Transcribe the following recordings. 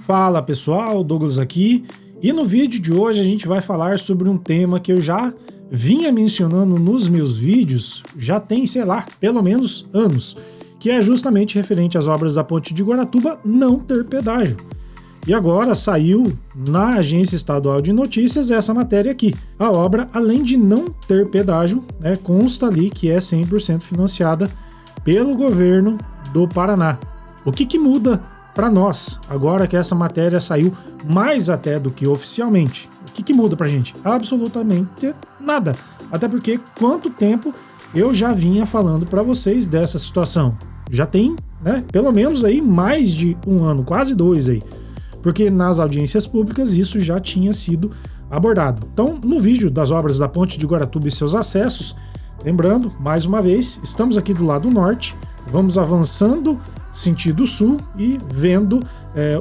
Fala pessoal, Douglas aqui, e no vídeo de hoje a gente vai falar sobre um tema que eu já vinha mencionando nos meus vídeos, já tem, sei lá, pelo menos anos, que é justamente referente às obras da Ponte de Guaratuba não ter pedágio. E agora saiu na Agência Estadual de Notícias essa matéria aqui. A obra, além de não ter pedágio, consta ali que é 100% financiada pelo governo do Paraná. O que muda para nós, agora que essa matéria saiu mais até do que oficialmente? O que muda pra gente? Absolutamente nada. Até porque quanto tempo eu já vinha falando para vocês dessa situação? Já tem, pelo menos aí mais de um ano, quase 2 aí. Porque nas audiências públicas isso já tinha sido abordado. Então, no vídeo das obras da Ponte de Guaratuba e seus acessos, lembrando, mais uma vez, estamos aqui do lado norte, vamos avançando sentido sul e vendo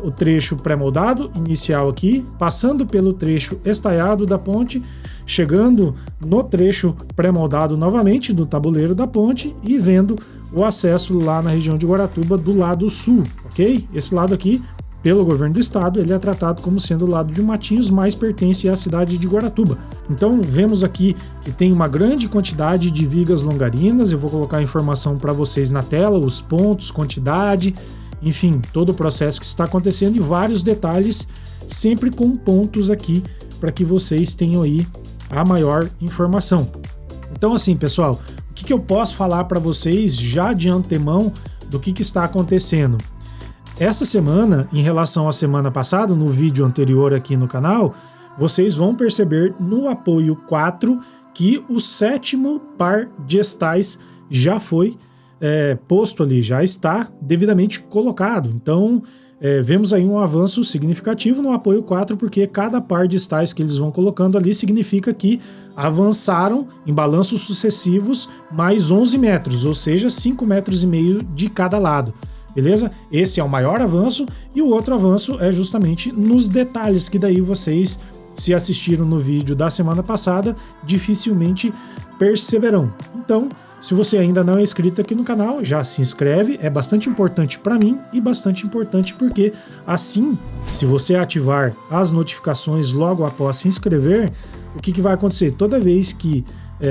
o trecho pré-moldado inicial aqui, passando pelo trecho estaiado da ponte, chegando no trecho pré-moldado novamente do tabuleiro da ponte e vendo o acesso lá na região de Guaratuba do lado sul, ok? Esse lado aqui, pelo governo do estado, ele é tratado como sendo o lado de Matinhos, mas pertence à cidade de Guaratuba. Então vemos aqui que tem uma grande quantidade de vigas longarinas, eu vou colocar a informação para vocês na tela, os pontos, quantidade, enfim, todo o processo que está acontecendo e vários detalhes, sempre com pontos aqui, para que vocês tenham aí a maior informação. Então assim, pessoal, o que eu posso falar para vocês já de antemão do que está acontecendo? Essa semana, em relação à semana passada, no vídeo anterior aqui no canal, vocês vão perceber no apoio 4 que o 7º par de estais já foi posto ali, já está devidamente colocado. Então, vemos aí um avanço significativo no apoio 4, porque cada par de estais que eles vão colocando ali significa que avançaram em balanços sucessivos mais 11 metros, ou seja, 5,5 metros de cada lado. Beleza? Esse é o maior avanço e o outro avanço é justamente nos detalhes que daí vocês, se assistiram no vídeo da semana passada, dificilmente perceberão. Então, se você ainda não é inscrito aqui no canal, já se inscreve, é bastante importante para mim e bastante importante porque assim, se você ativar as notificações logo após se inscrever, o que vai acontecer? Toda vez que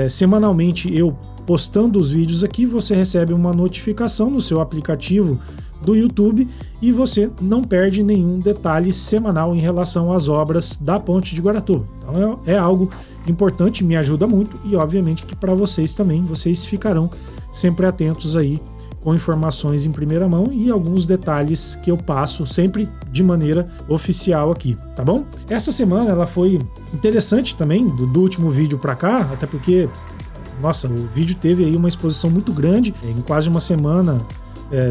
semanalmente eu postando os vídeos aqui, você recebe uma notificação no seu aplicativo do YouTube e você não perde nenhum detalhe semanal em relação às obras da Ponte de Guaratuba. Então é algo importante, me ajuda muito e obviamente que para vocês também, vocês ficarão sempre atentos aí com informações em primeira mão e alguns detalhes que eu passo sempre de maneira oficial aqui, tá bom? Essa semana ela foi interessante também, do último vídeo para cá, até porque nossa, o vídeo teve aí uma exposição muito grande, em quase uma semana,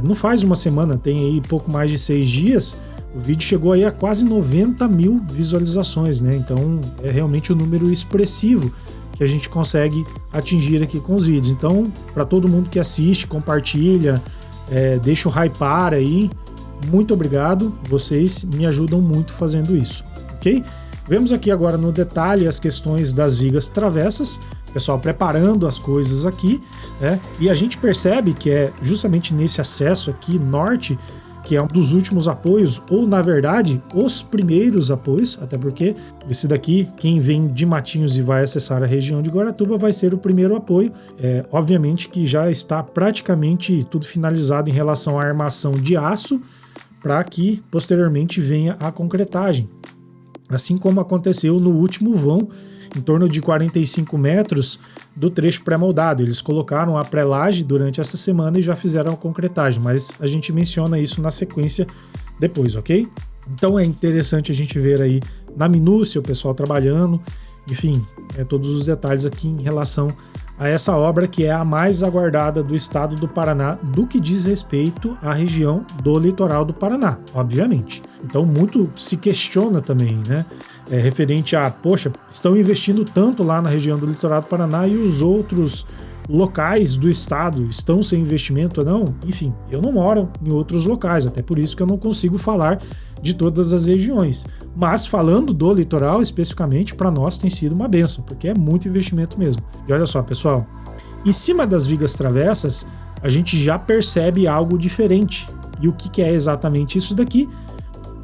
não faz uma semana, tem aí pouco mais de 6 dias, o vídeo chegou aí a quase 90 mil visualizações, Então é realmente um número expressivo que a gente consegue atingir aqui com os vídeos. Então, para todo mundo que assiste, compartilha, deixa o hypar aí, muito obrigado, vocês me ajudam muito fazendo isso, ok? Vemos aqui agora no detalhe as questões das vigas travessas, pessoal preparando as coisas aqui, e a gente percebe que é justamente nesse acesso aqui norte, que é um dos últimos apoios, ou na verdade, os primeiros apoios, até porque esse daqui, quem vem de Matinhos e vai acessar a região de Guaratuba, vai ser o primeiro apoio. Obviamente que já está praticamente tudo finalizado em relação à armação de aço, para que posteriormente venha a concretagem. Assim como aconteceu no último vão, em torno de 45 metros do trecho pré-moldado. Eles colocaram a pré-laje durante essa semana e já fizeram a concretagem, mas a gente menciona isso na sequência depois, ok? Então é interessante a gente ver aí na minúcia o pessoal trabalhando, enfim, todos os detalhes aqui em relação a essa obra que é a mais aguardada do estado do Paraná do que diz respeito à região do litoral do Paraná, obviamente. Então muito se questiona também, referente a, poxa, estão investindo tanto lá na região do litoral do Paraná e os outros locais do estado estão sem investimento ou não? Enfim, eu não moro em outros locais, até por isso que eu não consigo falar de todas as regiões. Mas falando do litoral especificamente, para nós tem sido uma bênção, porque é muito investimento mesmo. E olha só, pessoal, em cima das vigas travessas, a gente já percebe algo diferente. E o que é exatamente isso daqui?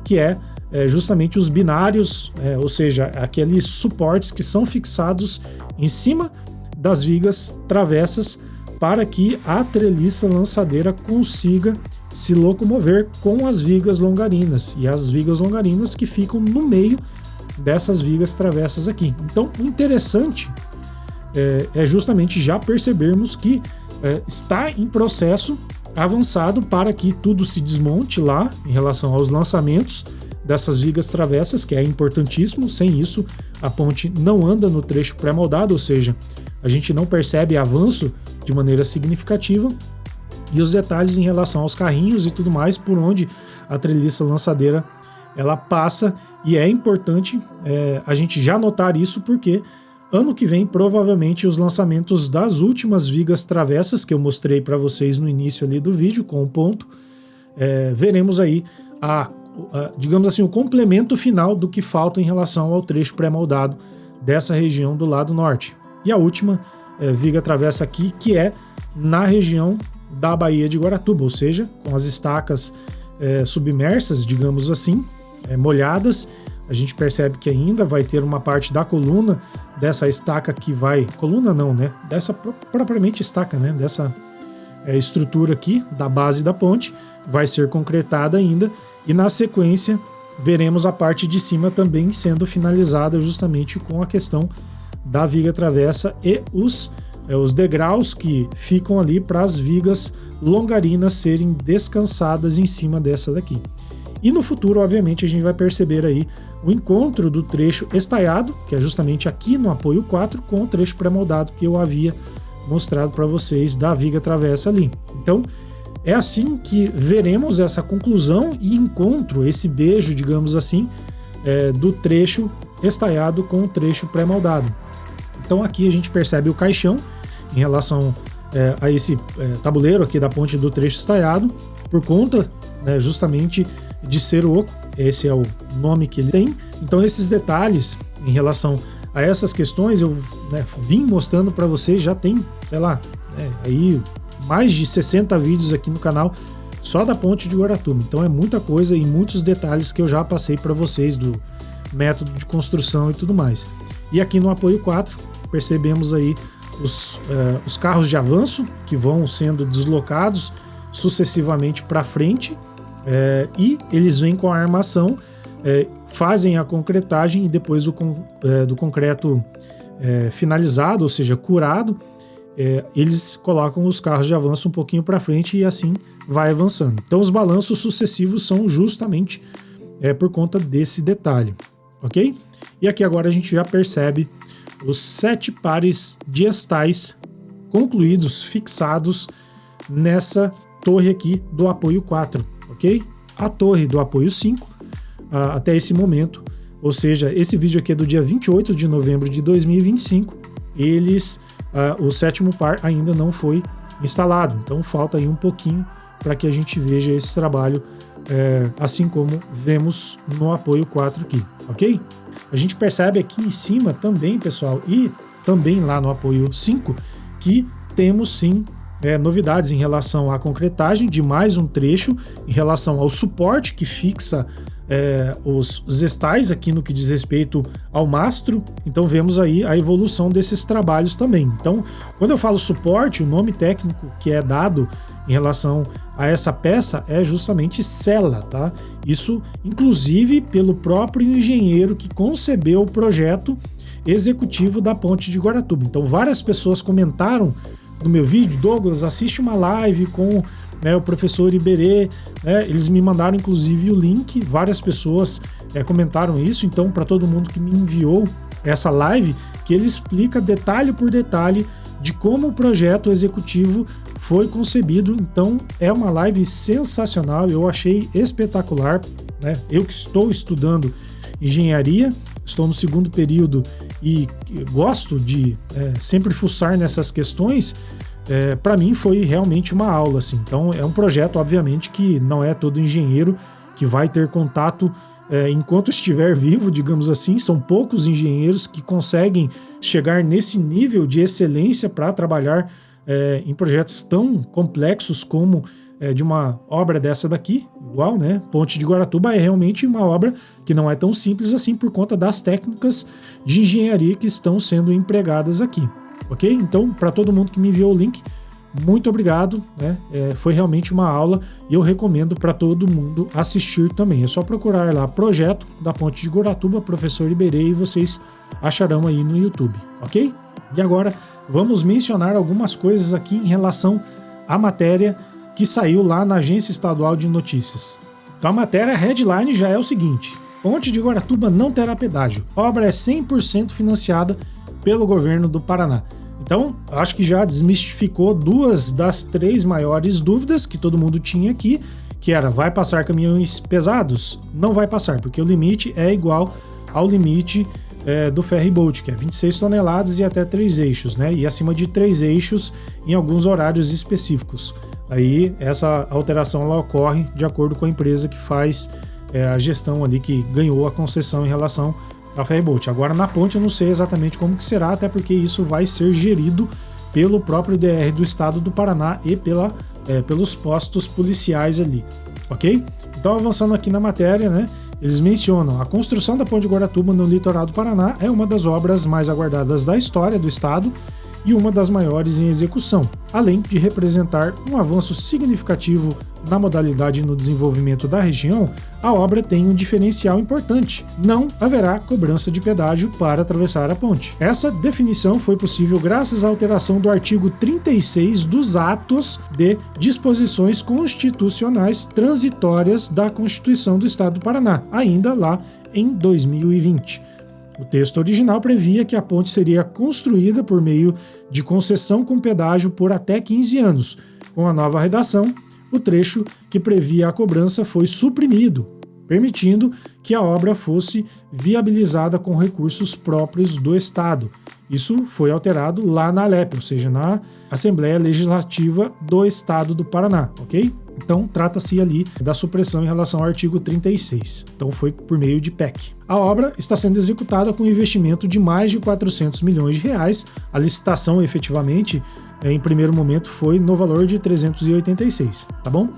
que é justamente os binários, ou seja, aqueles suportes que são fixados em cima das vigas travessas para que a treliça lançadeira consiga se locomover com as vigas longarinas, e as vigas longarinas que ficam no meio dessas vigas travessas aqui. Então, o interessante é justamente já percebermos que está em processo avançado para que tudo se desmonte lá em relação aos lançamentos dessas vigas travessas, que é importantíssimo. Sem isso, a ponte não anda no trecho pré-moldado, ou seja, a gente não percebe avanço de maneira significativa. E os detalhes em relação aos carrinhos e tudo mais, por onde a treliça lançadeira ela passa, e é importante a gente já notar isso, porque ano que vem, provavelmente, os lançamentos das últimas vigas travessas que eu mostrei para vocês no início ali do vídeo, com o ponto, veremos aí digamos assim, o complemento final do que falta em relação ao trecho pré-moldado dessa região do lado norte. E a última viga travessa aqui, que é na região da Baía de Guaratuba, ou seja, com as estacas submersas, digamos assim, molhadas. A gente percebe que ainda vai ter uma parte da coluna dessa estaca que vai... Coluna não, né? Dessa propriamente estaca, né? Dessa estrutura aqui, da base da ponte, vai ser concretada ainda. E na sequência, veremos a parte de cima também sendo finalizada justamente com a questão da viga travessa e os degraus que ficam ali para as vigas longarinas serem descansadas em cima dessa daqui. E no futuro, obviamente, a gente vai perceber aí o encontro do trecho estaiado, que é justamente aqui no apoio 4, com o trecho pré-moldado que eu havia mostrado para vocês da viga travessa ali. Então, é assim que veremos essa conclusão e encontro, esse beijo, digamos assim, do trecho estaiado com o trecho pré-moldado. Então aqui a gente percebe o caixão em relação a esse tabuleiro aqui da ponte do trecho estaiado, por conta justamente de ser oco, esse é o nome que ele tem. Então esses detalhes em relação a essas questões eu vim mostrando para vocês, já tem, sei lá, aí mais de 60 vídeos aqui no canal só da ponte de Guaratuba. Então é muita coisa e muitos detalhes que eu já passei para vocês do método de construção e tudo mais. E aqui no apoio 4 percebemos aí os carros de avanço que vão sendo deslocados sucessivamente para frente, e eles vêm com a armação, fazem a concretagem, e depois do concreto finalizado, ou seja, curado, eles colocam os carros de avanço um pouquinho para frente e assim vai avançando. Então os balanços sucessivos são justamente por conta desse detalhe, ok? E aqui agora a gente já percebe os 7 pares de estais concluídos, fixados nessa torre aqui do apoio 4, ok? A torre do apoio 5, até esse momento, ou seja, esse vídeo aqui é do dia 28 de novembro de 2025, o 7º par ainda não foi instalado, então falta aí um pouquinho para que a gente veja esse trabalho, assim como vemos no apoio 4 aqui, ok? A gente percebe aqui em cima também, pessoal, e também lá no apoio 5, que temos sim novidades em relação à concretagem de mais um trecho, em relação ao suporte que fixa os estais aqui no que diz respeito ao mastro. Então vemos aí a evolução desses trabalhos também. Então, quando eu falo suporte, o nome técnico que é dado em relação a essa peça é justamente sela, tá? Isso, inclusive, pelo próprio engenheiro que concebeu o projeto executivo da ponte de Guaratuba. Então, várias pessoas comentaram no meu vídeo: Douglas, assiste uma live com o professor Iberê, eles me mandaram inclusive o link, várias pessoas comentaram isso. Então, para todo mundo que me enviou essa live, que ele explica detalhe por detalhe de como o projeto executivo foi concebido. Então é uma live sensacional, eu achei espetacular, Eu que estou estudando engenharia, estou no 2º período e gosto de sempre fuçar nessas questões, para mim foi realmente uma aula, assim. Então é um projeto, obviamente, que não é todo engenheiro que vai ter contato enquanto estiver vivo, digamos assim. São poucos engenheiros que conseguem chegar nesse nível de excelência para trabalhar em projetos tão complexos como de uma obra dessa daqui. igual, né? Ponte de Guaratuba é realmente uma obra que não é tão simples assim por conta das técnicas de engenharia que estão sendo empregadas aqui, ok? Então, para todo mundo que me enviou o link, muito obrigado, né? Foi realmente uma aula e eu recomendo para todo mundo assistir também. É só procurar lá Projeto da Ponte de Guaratuba, Professor Iberê, e vocês acharão aí no YouTube, ok? E agora vamos mencionar algumas coisas aqui em relação à matéria que saiu lá na Agência Estadual de Notícias. Então a matéria headline já é o seguinte: Ponte de Guaratuba não terá pedágio. Obra é 100% financiada pelo governo do Paraná. Então, acho que já desmistificou duas das três maiores dúvidas que todo mundo tinha aqui, que era, vai passar caminhões pesados? Não vai passar, porque o limite é igual ao limite do ferry boat, que é 26 toneladas e até 3 eixos, né? E acima de 3 eixos em alguns horários específicos. Aí, essa alteração ela ocorre de acordo com a empresa que faz a gestão ali, que ganhou a concessão em relação a ferryboat. Agora na ponte eu não sei exatamente como que será, até porque isso vai ser gerido pelo próprio DR do estado do Paraná e pelos postos policiais ali, ok? Então avançando aqui na matéria, né, eles mencionam: a construção da ponte de Guaratuba no litoral do Paraná é uma das obras mais aguardadas da história do estado e uma das maiores em execução, além de representar um avanço significativo na modalidade no desenvolvimento da região. A obra tem um diferencial importante: não haverá cobrança de pedágio para atravessar a ponte. Essa definição foi possível graças à alteração do artigo 36 dos atos de disposições constitucionais transitórias da Constituição do Estado do Paraná, ainda lá em 2020. O texto original previa que a ponte seria construída por meio de concessão com pedágio por até 15 anos. Com a nova redação, o trecho que previa a cobrança foi suprimido, permitindo que a obra fosse viabilizada com recursos próprios do Estado. Isso foi alterado lá na ALEP, ou seja, na Assembleia Legislativa do Estado do Paraná, ok? Então, trata-se ali da supressão em relação ao artigo 36. Então, foi por meio de PEC. A obra está sendo executada com um investimento de mais de 400 milhões de reais. A licitação, efetivamente, em primeiro momento, foi no valor de 386, tá bom?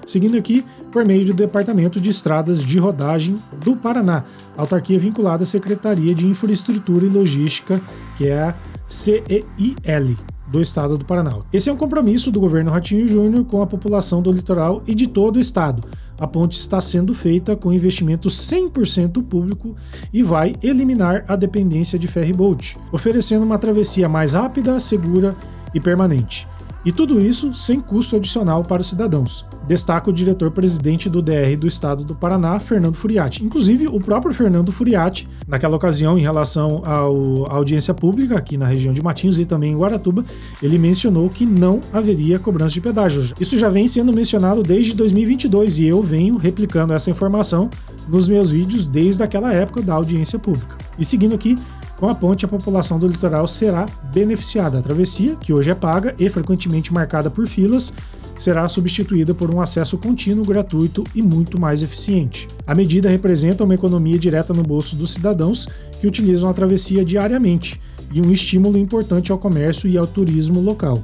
Seguindo aqui, por meio do Departamento de Estradas de Rodagem do Paraná, autarquia vinculada à Secretaria de Infraestrutura e Logística, que é a CEIL, do estado do Paraná. Esse é um compromisso do governo Ratinho Júnior com a população do litoral e de todo o estado. A ponte está sendo feita com investimento 100% público e vai eliminar a dependência de ferryboat, oferecendo uma travessia mais rápida, segura e permanente. E tudo isso sem custo adicional para os cidadãos. Destaca o diretor-presidente do DR do estado do Paraná, Fernando Furiati. Inclusive, o próprio Fernando Furiati, naquela ocasião, em relação à audiência pública aqui na região de Matinhos e também em Guaratuba, ele mencionou que não haveria cobrança de pedágio. Isso já vem sendo mencionado desde 2022 e eu venho replicando essa informação nos meus vídeos desde aquela época da audiência pública. E seguindo aqui, com a ponte, a população do litoral será beneficiada. A travessia, que hoje é paga e frequentemente marcada por filas, será substituída por um acesso contínuo, gratuito e muito mais eficiente. A medida representa uma economia direta no bolso dos cidadãos que utilizam a travessia diariamente e um estímulo importante ao comércio e ao turismo local.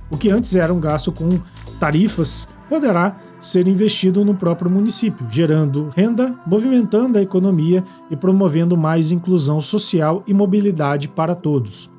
O que antes era um gasto com tarifas poderá ser investido no próprio município, gerando renda, movimentando a economia e promovendo mais inclusão social e mobilidade para todos.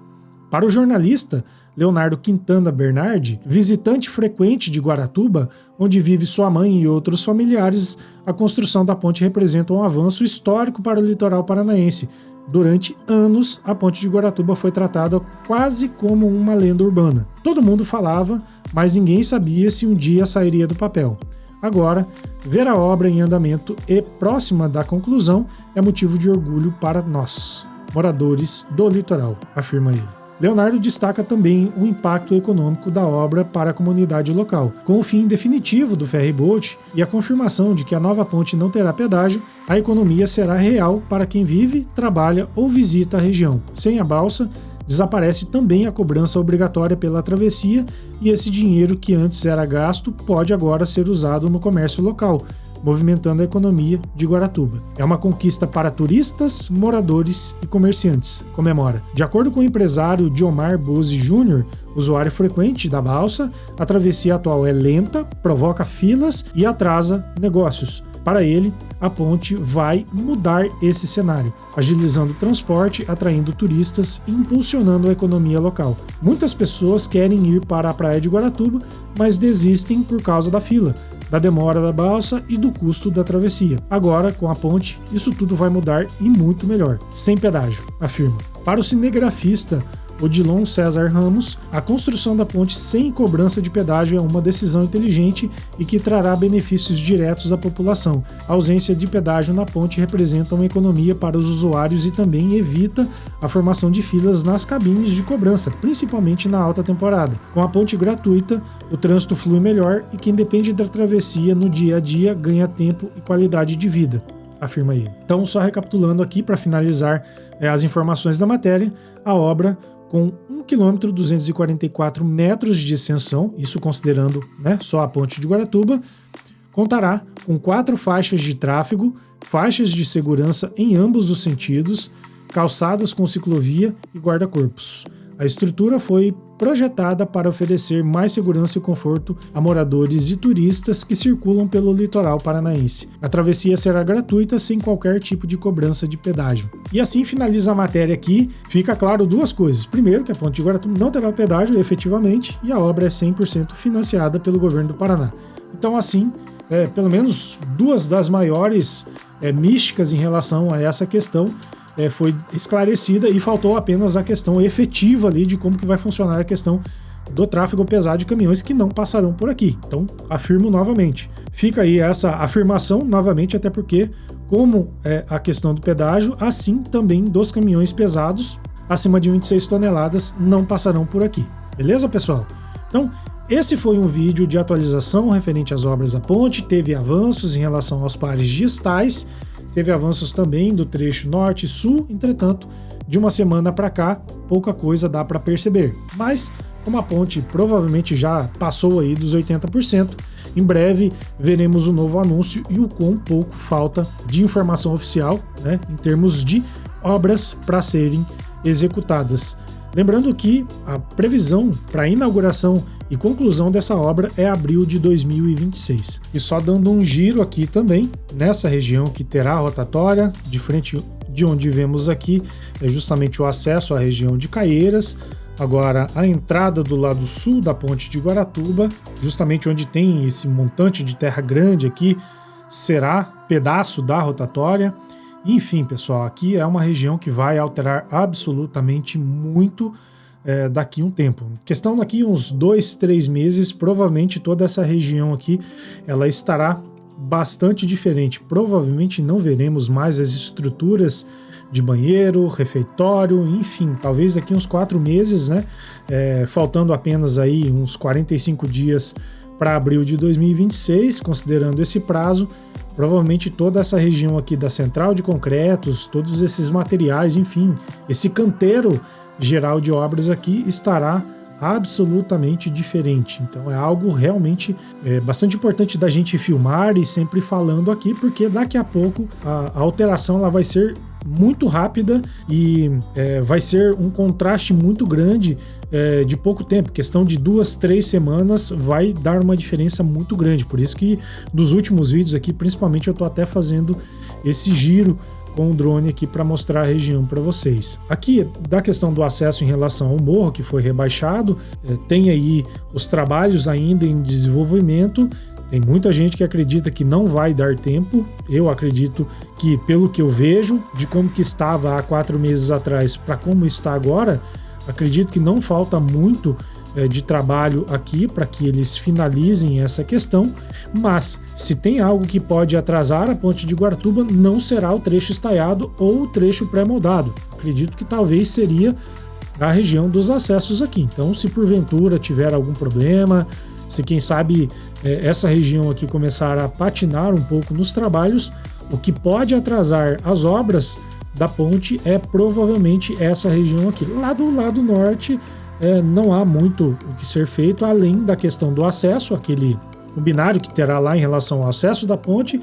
Para o jornalista Leonardo Quintana Bernardi, visitante frequente de Guaratuba, onde vive sua mãe e outros familiares, a construção da ponte representa um avanço histórico para o litoral paranaense. Durante anos, a ponte de Guaratuba foi tratada quase como uma lenda urbana. Todo mundo falava, mas ninguém sabia se um dia sairia do papel. Agora, ver a obra em andamento e próxima da conclusão é motivo de orgulho para nós, moradores do litoral, afirma ele. Leonardo destaca também o impacto econômico da obra para a comunidade local. Com o fim definitivo do ferryboat e a confirmação de que a nova ponte não terá pedágio, a economia será real para quem vive, trabalha ou visita a região. Sem a balsa, desaparece também a cobrança obrigatória pela travessia e esse dinheiro que antes era gasto pode agora ser usado no comércio local, movimentando a economia de Guaratuba. É uma conquista para turistas, moradores e comerciantes, comemora. De acordo com o empresário Diomar Bozzi Júnior, usuário frequente da balsa, a travessia atual é lenta, provoca filas e atrasa negócios. Para ele, a ponte vai mudar esse cenário, agilizando o transporte, atraindo turistas e impulsionando a economia local. Muitas pessoas querem ir para a praia de Guaratuba, mas desistem por causa da fila, da demora da balsa e do custo da travessia. Agora, com a ponte, isso tudo vai mudar e muito melhor, sem pedágio, afirma. Para o cinegrafista Odilon César Ramos, a construção da ponte sem cobrança de pedágio é uma decisão inteligente e que trará benefícios diretos à população. A ausência de pedágio na ponte representa uma economia para os usuários e também evita a formação de filas nas cabines de cobrança, principalmente na alta temporada. Com a ponte gratuita, o trânsito flui melhor e quem depende da travessia no dia a dia ganha tempo e qualidade de vida, afirma ele. Então, só recapitulando aqui para finalizar as informações da matéria, a obra com 1 km 244 metros de extensão, isso considerando só a ponte de Guaratuba, contará com 4 faixas de tráfego, faixas de segurança em ambos os sentidos, calçadas com ciclovia e guarda-corpos. A estrutura foi projetada para oferecer mais segurança e conforto a moradores e turistas que circulam pelo litoral paranaense. A travessia será gratuita sem qualquer tipo de cobrança de pedágio. E assim finaliza a matéria aqui. Fica claro 2 coisas. Primeiro, que a ponte de Guaratuba não terá pedágio efetivamente e a obra é 100% financiada pelo governo do Paraná. Então assim, pelo menos 2 das maiores místicas em relação a essa questão foi esclarecida e faltou apenas a questão efetiva ali de como que vai funcionar a questão do tráfego pesado de caminhões que não passarão por aqui. Então, afirmo novamente. Fica aí essa afirmação novamente, até porque, como é a questão do pedágio, assim também dos caminhões pesados acima de 26 toneladas não passarão por aqui. Beleza, pessoal? Então, esse foi um vídeo de atualização referente às obras da ponte, teve avanços em relação aos pares distais, teve avanços também do trecho norte e sul, entretanto, de uma semana para cá, pouca coisa dá para perceber. Mas, como a ponte provavelmente já passou aí dos 80%, em breve veremos um novo anúncio e o quão pouco falta de informação oficial, em termos de obras para serem executadas. Lembrando que a previsão para a inauguração e conclusão dessa obra é abril de 2026. E só dando um giro aqui também, nessa região que terá rotatória, de frente de onde vemos aqui, é justamente o acesso à região de Caieiras. Agora, a entrada do lado sul da ponte de Guaratuba, justamente onde tem esse montante de terra grande aqui, será pedaço da rotatória. Enfim, pessoal, aqui é uma região que vai alterar absolutamente muito daqui a um tempo. Questão daqui uns 2, 3 meses, provavelmente toda essa região aqui ela estará bastante diferente. Provavelmente não veremos mais as estruturas de banheiro, refeitório, enfim, talvez daqui uns 4 meses, faltando apenas aí uns 45 dias para abril de 2026, considerando esse prazo, provavelmente toda essa região aqui da central de concretos, todos esses materiais, enfim, esse canteiro geral de obras aqui estará absolutamente diferente. Então é algo realmente bastante importante da gente filmar e sempre falando aqui, porque daqui a pouco a alteração ela vai ser muito rápida e vai ser um contraste muito grande de pouco tempo. Questão de 2, 3 semanas vai dar uma diferença muito grande. Por isso que dos últimos vídeos aqui, principalmente, eu estou até fazendo esse giro com o drone aqui para mostrar a região para vocês. Aqui, da questão do acesso em relação ao morro, que foi rebaixado, tem aí os trabalhos ainda em desenvolvimento. Tem muita gente que acredita que não vai dar tempo. Eu acredito que, pelo que eu vejo, de como que estava há 4 meses atrás para como está agora, acredito que não falta muito de trabalho aqui para que eles finalizem essa questão, mas se tem algo que pode atrasar a ponte de Guaratuba, não será o trecho estaiado ou o trecho pré-moldado. Acredito que talvez seria a região dos acessos aqui. Então, se porventura tiver algum problema, se quem sabe essa região aqui começar a patinar um pouco nos trabalhos, o que pode atrasar as obras da ponte é provavelmente essa região aqui. Lá do lado norte não há muito o que ser feito, além da questão do acesso, aquele o binário que terá lá em relação ao acesso da ponte,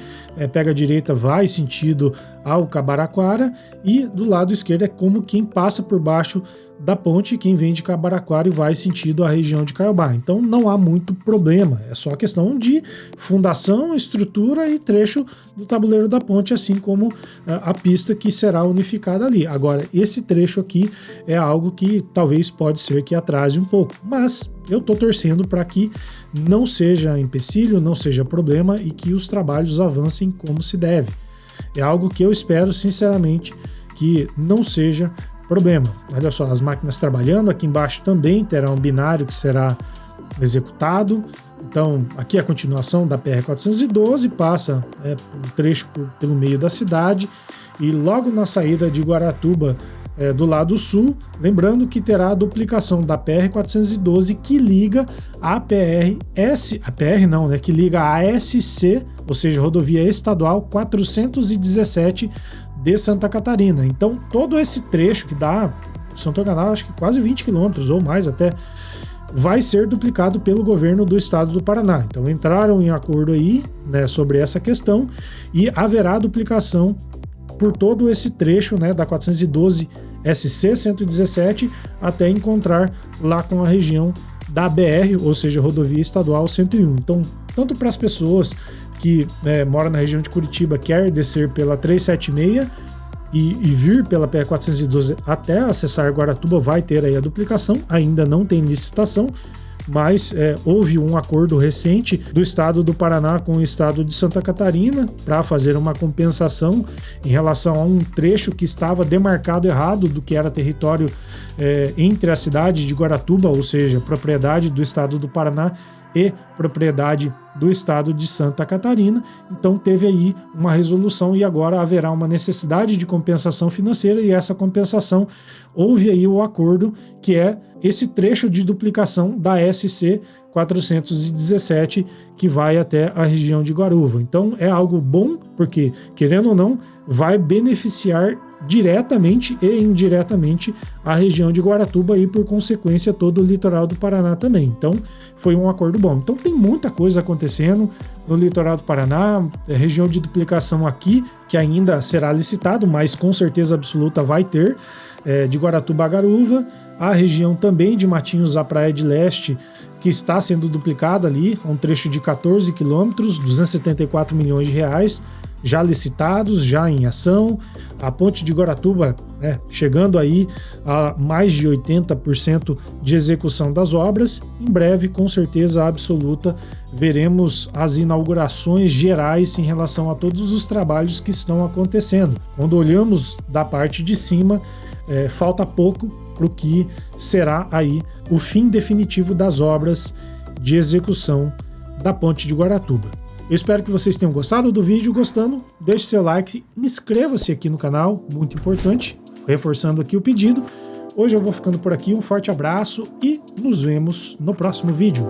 pega a direita, vai sentido ao Cabaraquara, e do lado esquerdo é como quem passa por baixo da ponte, quem vem de Cabaraquara e vai sentido à região de Caiobá. Então não há muito problema, é só questão de fundação, estrutura e trecho do tabuleiro da ponte, assim como a pista que será unificada ali. Agora, esse trecho aqui é algo que talvez pode ser que atrase um pouco, mas eu estou torcendo para que não seja empecilho, não seja problema e que os trabalhos avancem como se deve. É algo que eu espero, sinceramente, que não seja problema. Olha só, as máquinas trabalhando, aqui embaixo também terá um binário que será executado. Então, aqui é a continuação da PR-412, passa um trecho pelo meio da cidade e logo na saída de Guaratuba, do lado sul, lembrando que terá a duplicação da PR-412 que liga a que liga a SC, ou seja, Rodovia Estadual 417 de Santa Catarina. Então, todo esse trecho que dá, se não estou enganado, acho que quase 20 quilômetros ou mais até, vai ser duplicado pelo governo do estado do Paraná. Então, entraram em acordo aí, né, sobre essa questão e haverá duplicação por todo esse trecho, né, da 412 SC 117 até encontrar lá com a região da BR, ou seja, Rodovia Estadual 101. Então, tanto para as pessoas que moram na região de Curitiba, quer descer pela 376 e vir pela PR-412 até acessar Guaratuba, vai ter aí a duplicação, ainda não tem licitação, mas houve um acordo recente do estado do Paraná com o estado de Santa Catarina para fazer uma compensação em relação a um trecho que estava demarcado errado do que era território entre a cidade de Guaratuba, ou seja, propriedade do estado do Paraná e propriedade do estado de Santa Catarina. Então teve aí uma resolução e agora haverá uma necessidade de compensação financeira, e essa compensação houve aí o acordo que é esse trecho de duplicação da SC 417 que vai até a região de Guaruva. Então é algo bom porque, querendo ou não, vai beneficiar diretamente e indiretamente a região de Guaratuba e, por consequência, todo o litoral do Paraná também. Então, foi um acordo bom. Então, tem muita coisa acontecendo no litoral do Paraná, região de duplicação aqui, que ainda será licitado, mas com certeza absoluta vai ter, de Guaratuba a Garuva, a região também de Matinhos à Praia de Leste, que está sendo duplicada ali, um trecho de 14 quilômetros, 274 milhões de reais, já licitados, já em ação. A ponte de Guaratuba, chegando aí a mais de 80% de execução das obras. Em breve, com certeza absoluta, veremos as inaugurações gerais em relação a todos os trabalhos que estão acontecendo. Quando olhamos da parte de cima, falta pouco para o que será aí o fim definitivo das obras de execução da ponte de Guaratuba. Eu espero que vocês tenham gostado do vídeo. Gostando, deixe seu like, inscreva-se aqui no canal, muito importante, reforçando aqui o pedido. Hoje eu vou ficando por aqui, um forte abraço e nos vemos no próximo vídeo.